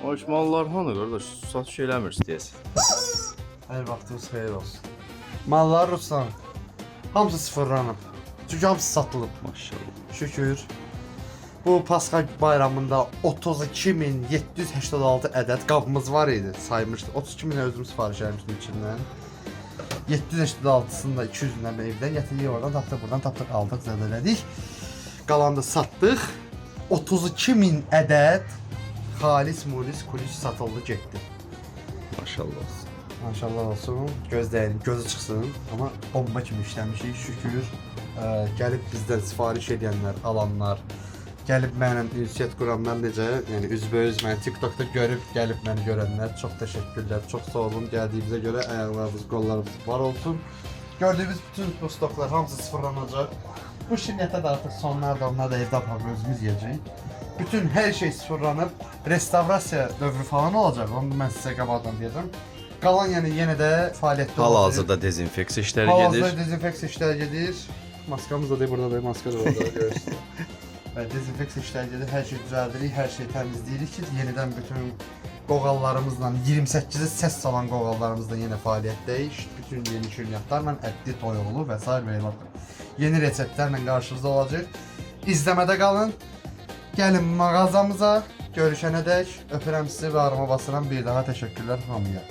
O iş mallar hanı qardaş? Satış eləmir istəyəsən. Hər vaxtınız xeyir olsun. Mallar Ruslan. Hamısı sıfırlanıb. Çünki hamısı satılıb. Maşallah. Şükür. Bu Pasxa bayramında 32.786 ədəd qabımız var idi. Saymışdıq. 32.000 özüm sifariş vermişdim içindən. 786-sını da 200-dən evdən gətirdik, oradan tapdıq, buradan tapdıq, aldıq, zədələdik. Qalanı da satdıq. 32.000 ədəd xalis mulis kulis satıldı, getdi. Maşallah. Maşallah olsun. Gözləyin, gözü çıxsın. Amma bomba kimi işləmişik, şükür. Gəlib bizdən sifariş edənlər, alanlar, gəlib mənimlə ünsiyyət quranlar necə, yəni üzbəüz məni TikTokda görüb gəlib məni görənlər çox təşəkkürlər, çox sağ olun. Gəldiyinizə görə ayaqlarınız, qollarınız var olsun. Gördüyünüz bütün bu stoklar hamısı sıfırlanacaq. Bu şirniyyətə də artıq sonlarda onlar da evdə aparıb özümüz yeyəcəyik. Bütün hər şey sıfırlanıb, restavrasiya dövrü falan olacaq. Onu mən sizə qabaqdan deyəcəm. Qalan yəni yenə də fəaliyyətdə olacaq. Hal-hazırda dezinfeksiya işləri gedir. Hal-hazırda dezinfeksiya işləri gedir. Maskamız da deyil, burada da maska da orada görürsünüz. Və dezinfeksiya işləri gedir, hər şey düzəldirik, hər şey təmizləyirik ki, yenidən bütün qoğallarımızla, 28-i səs salan qoğallarımızla yenə fəaliyyətdəyik. Bütün yeni şirniyyatlarla, ətli, toyuqlu və s. və ilə yeni reseptlərlə qarşınızda olacaq. İzləmədə qalın. Gəlin mağazamıza, görüşənədək öpürəm sizi və arama basıram. Bir daha təşəkkürlər hamıya.